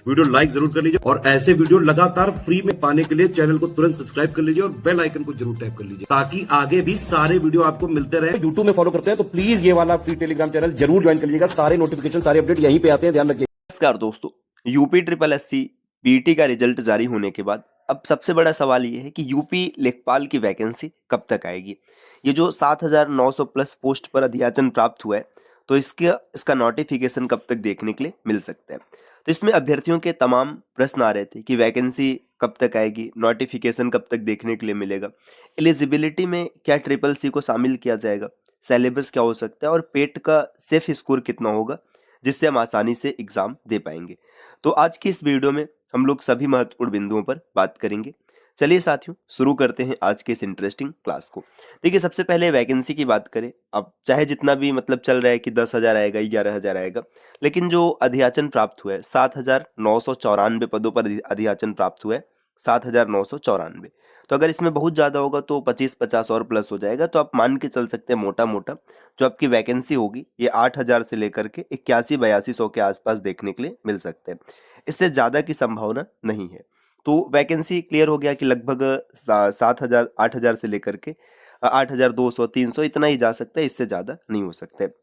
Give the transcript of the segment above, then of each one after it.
Video like जरूर कर लीजिए और ऐसे वीडियो लगातार फ्री में पाने के लिए चैनल को तुरंत सब्सक्राइब कर लीजिए और बेल आइकन को जरूर टैप कर लीजिए ताकि आगे भी सारे वीडियो आपको मिलते रहे। यूट्यूब में फॉलो करते हैं तो प्लीज ये वाला फ्री टेलीग्राम चैनल जरूर ज्वाइन कर लीजिएगा। सारे नोटिफिकेशन सारे अपडेट यहीं पे आते हैं, ध्यान रखिए। नमस्कार दोस्तों, यूपी ट्रिपल एससी पीटी का रिजल्ट जारी होने के बाद अब सबसे बड़ा सवाल ये है कि यूपी लेखपाल की वैकेंसी कब तक आएगी। ये जो 7,900 प्लस पोस्ट पर अध्याचन प्राप्त हुआ है, तो इसका नोटिफिकेशन कब तक देखने के लिए मिल सकता है। तो इसमें अभ्यर्थियों के तमाम प्रश्न आ रहे थे कि वैकेंसी कब तक आएगी, नोटिफिकेशन कब तक देखने के लिए मिलेगा, एलिजिबिलिटी में क्या ट्रिपल सी को शामिल किया जाएगा, सिलेबस क्या हो सकता है और पेट का सेफ स्कोर कितना होगा जिससे हम आसानी से एग्जाम दे पाएंगे। तो आज की इस वीडियो में हम लोग सभी महत्वपूर्ण बिंदुओं पर बात करेंगे। चलिए साथियों, शुरू करते हैं आज के इस इंटरेस्टिंग क्लास को। देखिए, सबसे पहले वैकेंसी की बात करें। अब चाहे जितना भी मतलब चल रहा है कि 10,000 आएगा, 11,000 आएगा, लेकिन जो अधियाचन प्राप्त हुआ है 7,994 पदों पर अधियाचन प्राप्त हुआ है, 7,994। तो अगर इसमें बहुत ज़्यादा होगा तो 25-50 और प्लस हो जाएगा। तो आप मान के चल सकते हैं मोटा मोटा जो आपकी वैकेंसी होगी ये 8,000 से लेकर के 81-82 के आसपास देखने के लिए मिल सकते हैं। इससे ज़्यादा की संभावना नहीं है। तो वैकेंसी क्लियर हो गया कि लगभग 7,000 8,000 से लेकर के 8,200 300 इतना ही जा सकता है, इससे ज़्यादा नहीं हो सकता है।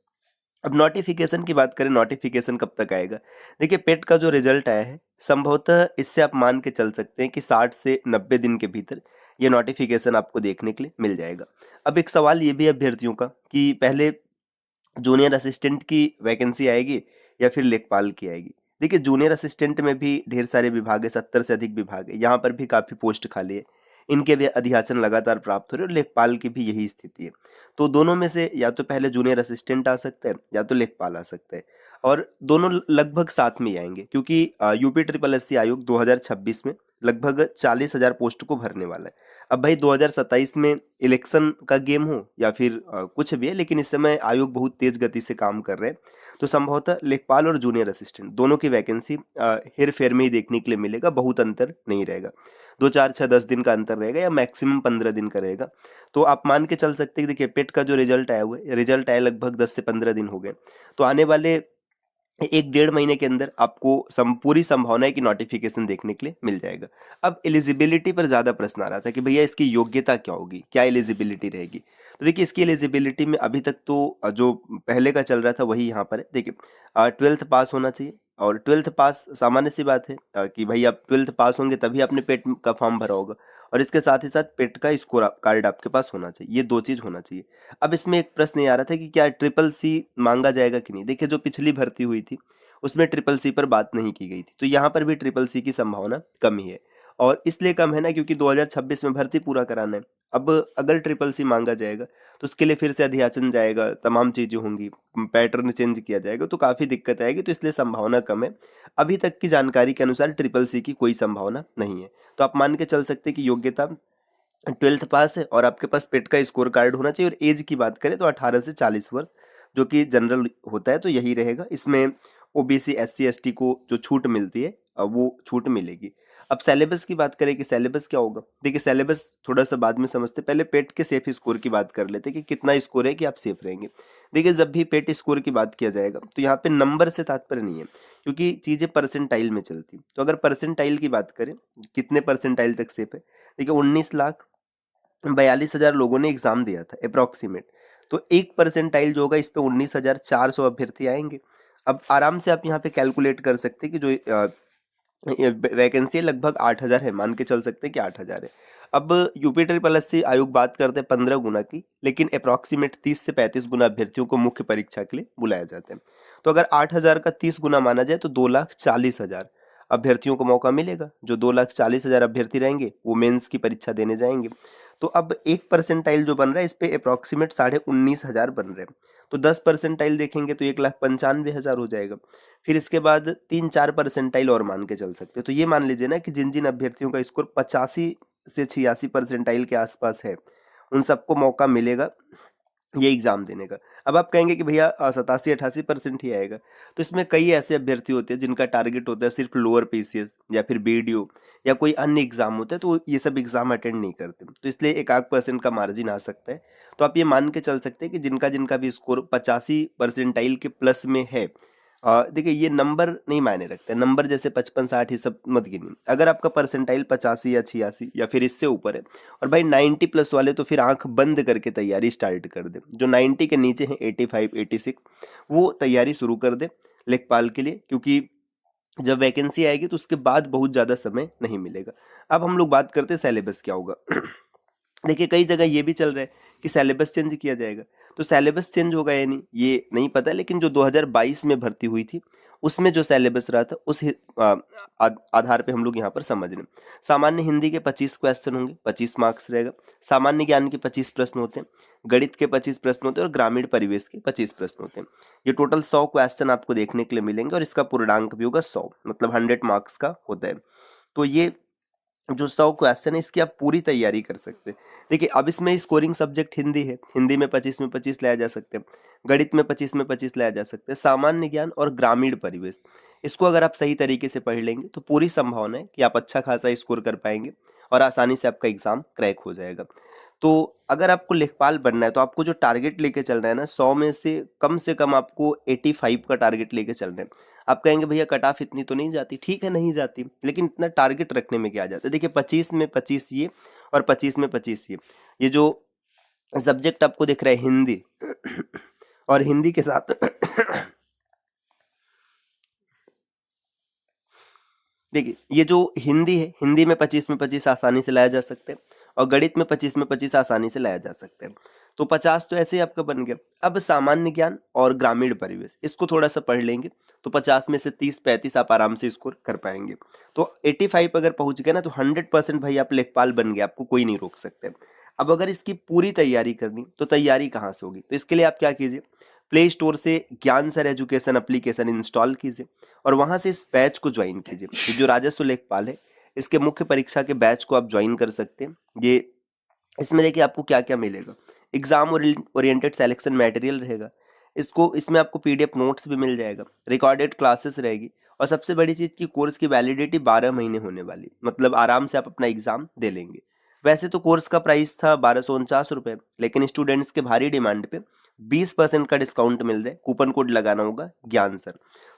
अब नोटिफिकेशन की बात करें, नोटिफिकेशन कब तक आएगा। देखिए, पेट का जो रिजल्ट आया है संभवतः इससे आप मान के चल सकते हैं कि 60 से 90 दिन के भीतर ये नोटिफिकेशन आपको देखने के लिए मिल जाएगा। अब एक सवाल ये भी है अभ्यर्थियों का कि पहले जूनियर असिस्टेंट की वैकेंसी आएगी या फिर लेखपाल की आएगी। देखिए, जूनियर असिस्टेंट में भी ढेर सारे विभाग है, 70 से अधिक विभाग है, यहाँ पर भी काफ़ी पोस्ट खाली है, इनके भी अधियाचन लगातार प्राप्त हो रहे हैं और लेखपाल की भी यही स्थिति है। तो दोनों में से या तो पहले जूनियर असिस्टेंट आ सकता है या तो लेखपाल आ सकता है, और दोनों लगभग साथ में ही आएंगे क्योंकि यूपी ट्रिपल एससी आयोग 2026 में लगभग 40,000 पोस्ट को भरने वाला है। अब भाई 2027 में इलेक्शन का गेम हो या फिर कुछ भी है, लेकिन इस समय आयोग बहुत तेज गति से काम कर रहे हैं। तो संभवतः लेखपाल और जूनियर असिस्टेंट दोनों की वैकेंसी हेर फेर में ही देखने के लिए मिलेगा, बहुत अंतर नहीं रहेगा। 2 4 6 10 दिन का अंतर रहेगा या मैक्सिमम 15 दिन का रहेगा। तो आप मान के चल सकते हैं कि देखिए, पेट का जो रिजल्ट आया हुआ है, रिजल्ट आए लगभग 10 से 15 दिन हो गए। तो आने वाले 1 डेढ़ महीने के अंदर आपको पूरी संभावना है कि नोटिफिकेशन देखने के लिए मिल जाएगा। अब एलिजिबिलिटी पर ज़्यादा प्रश्न आ रहा था कि भैया इसकी योग्यता क्या होगी, क्या एलिजिबिलिटी रहेगी। तो देखिए, इसकी एलिजिबिलिटी में अभी तक तो जो पहले का चल रहा था वही यहाँ पर है। देखिए, 12th पास होना चाहिए, और 12th पास सामान्य सी बात है कि भाई आप 12th पास होंगे तभी आपने पेट का फॉर्म भरा होगा, और इसके साथ ही साथ पेट का स्कोर कार्ड आपके पास होना चाहिए। ये 2 चीज़ होना चाहिए। अब इसमें एक प्रश्न ये आ रहा था कि क्या ट्रिपल सी मांगा जाएगा कि नहीं। देखिए, जो पिछली भर्ती हुई थी उसमें ट्रिपल सी पर बात नहीं की गई थी, तो यहाँ पर भी ट्रिपल सी की संभावना कम ही है। और इसलिए कम है ना क्योंकि 2026 में भर्ती पूरा कराना है। अब अगर ट्रिपल सी मांगा जाएगा तो उसके लिए फिर से अधियाचन जाएगा, तमाम चीज़ें होंगी, पैटर्न चेंज किया जाएगा, तो काफ़ी दिक्कत आएगी। तो इसलिए संभावना कम है। अभी तक की जानकारी के अनुसार ट्रिपल सी की कोई संभावना नहीं है। तो आप मान के चल सकते हैं कि योग्यता 12th पास है और आपके पास पेट का स्कोर कार्ड होना चाहिए। और एज की बात करें तो 18 से 40 वर्ष, जो कि जनरल होता है, तो यही रहेगा। इसमें ओबीसी एससी एसटी को जो छूट मिलती है वो छूट मिलेगी। अब सिलेबस की बात करें कि सिलेबस क्या होगा। देखिए, सिलेबस थोड़ा सा बाद में समझते, पहले पेट के सेफ स्कोर की बात कर लेते कि कितना स्कोर है कि आप सेफ रहेंगे। देखिए, जब भी पेट स्कोर की बात किया जाएगा तो यहाँ पे नंबर से तात्पर्य नहीं है, क्योंकि चीज़ें परसेंटाइल में चलती। तो अगर परसेंटाइल की बात करें, कितने परसेंटाइल तक सेफ है। देखिए, 19,42,000 लोगों ने एग्जाम दिया था अप्रोक्सीमेट। तो 1 परसेंटाइल जो होगा इस पे 19,400 अभ्यर्थी आएंगे। अब आराम से आप यहाँ पे कैलकुलेट कर सकते हैं कि जो वैकेंसी लगभग 8,000 है, मान के चल सकते हैं कि 8,000 है। अब यूपी ट्रिपल एससी आयोग बात करते हैं 15 गुना की, लेकिन अप्रॉक्सीमेट 30 से 35 गुना अभ्यर्थियों को मुख्य परीक्षा के लिए बुलाया जाता है। तो अगर 8,000 का 30 गुना माना जाए तो 2,40,000 अभ्यर्थियों को मौका मिलेगा। जो 2,40,000 अभ्यर्थी रहेंगे वो मेंस की परीक्षा देने जाएंगे। तो अब 1 परसेंटाइल जो बन रहा है इस पे अप्रॉक्सीमेट 19,500 बन रहे हैं। तो 10 परसेंटाइल देखेंगे तो 1,95,000 हो जाएगा। फिर इसके बाद 3-4 परसेंटाइल और मान के चल सकते हैं। तो ये मान लीजिए ना कि जिन जिन अभ्यर्थियों का स्कोर 85 से 86 परसेंटाइल के आसपास है, उन सबको मौका मिलेगा ये एग्जाम देने का। अब आप कहेंगे कि भैया 87-88% ही आएगा। तो इसमें कई ऐसे अभ्यर्थी होते हैं जिनका टारगेट होता है सिर्फ लोअर पीसीएस या फिर बीडीओ या कोई अन्य एग्जाम होता है, तो ये सब एग्जाम अटेंड नहीं करते, तो इसलिए 1-8% का मार्जिन आ सकता है। तो आप ये मान के चल सकते हैं कि जिनका जिनका भी स्कोर 85 परसेंटाइल के प्लस में है, देखिए ये नंबर नहीं मायने रखते, नंबर जैसे 55-60 ये सब मत गिनिए। अगर आपका परसेंटाइल 85 या 86 या फिर इससे ऊपर है और भाई 90 प्लस वाले तो फिर आंख बंद करके तैयारी स्टार्ट कर दे। जो 90 के नीचे हैं 85 86 वो तैयारी शुरू कर दे लेखपाल के लिए, क्योंकि जब वैकेंसी आएगी तो उसके बाद बहुत ज़्यादा समय नहीं मिलेगा। अब हम लोग बात करते हैं सिलेबस क्या होगा। देखिए कई जगह ये भी चल रहा है कि सिलेबस चेंज किया जाएगा, तो सिलेबस चेंज होगा या नहीं ये नहीं पता, लेकिन जो 2022 में भर्ती हुई थी उसमें जो सिलेबस रहा था उस आधार पे हम लोग यहाँ पर समझ रहे हैं। सामान्य हिंदी के 25 क्वेश्चन होंगे, 25 मार्क्स रहेगा। सामान्य ज्ञान के 25 प्रश्न होते हैं, गणित के 25 प्रश्न होते हैं और ग्रामीण परिवेश के 25 प्रश्न होते हैं। ये टोटल 100 क्वेश्चन आपको देखने के लिए मिलेंगे और इसका पूर्णांक भी होगा 100, मतलब 100 मार्क्स का होता है। तो ये जो 100 क्वेश्चन है इसकी आप पूरी तैयारी कर सकते हैं। देखिए अब इसमें स्कोरिंग सब्जेक्ट हिंदी है, हिंदी में 25 में 25 लाया जा सकते हैं, गणित में 25 में 25 लाया जा सकते हैं, सामान्य ज्ञान और ग्रामीण परिवेश इसको अगर आप सही तरीके से पढ़ लेंगे तो पूरी संभावना है कि आप अच्छा खासा स्कोर कर पाएंगे और आसानी से आपका एग्जाम क्रैक हो जाएगा। तो अगर आपको लेखपाल बनना है तो आपको जो टारगेट लेके चलना है ना, 100 में से कम आपको 85 का टारगेट लेके चलना है। आप कहेंगे भैया कट ऑफ इतनी तो नहीं जाती, ठीक है नहीं जाती, लेकिन इतना टारगेट रखने में क्या जाता है। देखिए 25 में 25 ये और 25 में 25 ये जो सब्जेक्ट आपको दिख रहा है हिंदी और हिंदी के साथ देखिए ये जो हिंदी है, हिंदी में 25 में 25 आसानी से लाया जा सकते हैं और गणित में 25 में 25 आसानी से लाया जा सकते हैं। तो 50 तो ऐसे ही आपका बन गया। अब सामान्य ज्ञान और ग्रामीण परिवेश इसको थोड़ा सा पढ़ लेंगे तो 50 में से 30-35 आप आराम से स्कोर कर पाएंगे। तो 85 अगर पहुंच गए ना तो 100% भाई आप लेखपाल बन गए, आपको कोई नहीं रोक सकते। अब अगर इसकी पूरी तैयारी करनी तो तैयारी कहाँ से होगी, तो इसके लिए आप क्या कीजिए, प्ले स्टोर से ज्ञान सर एजुकेशन एप्लीकेशन इंस्टॉल कीजिए और वहां से इस बैच को ज्वाइन कीजिए। ये जो राजस्व लेखपाल है इसके मुख्य परीक्षा के बैच को आप ज्वाइन कर सकते हैं। ये इसमें देखिए आपको क्या क्या मिलेगा, एग्जाम ओरिएंटेड सिलेक्शन मटेरियल रहेगा, इसमें आपको पीडीएफ नोट्स भी मिल जाएगा, रिकॉर्डेड क्लासेस रहेगी और सबसे बड़ी चीज की कोर्स की वैलिडिटी 12 महीने होने वाली, मतलब आराम से आप अपना एग्जाम दे लेंगे। वैसे तो कोर्स का प्राइस था 1249 रुपये, लेकिन स्टूडेंट्स के भारी डिमांड पे 20% का डिस्काउंट मिल रहा है, कूपन कोड लगाना होगा ज्ञान सर।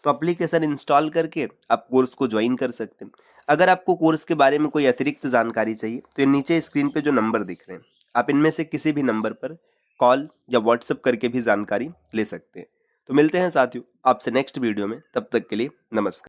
तो एप्लीकेशन इंस्टॉल करके आप कोर्स को ज्वाइन कर सकते हैं। अगर आपको कोर्स के बारे में कोई अतिरिक्त जानकारी चाहिए तो ये नीचे स्क्रीन पे जो नंबर दिख रहे हैं आप इनमें से किसी भी नंबर पर कॉल या व्हाट्सएप करके भी जानकारी ले सकते हैं। तो मिलते हैं साथियों आपसे नेक्स्ट वीडियो में, तब तक के लिए नमस्कार।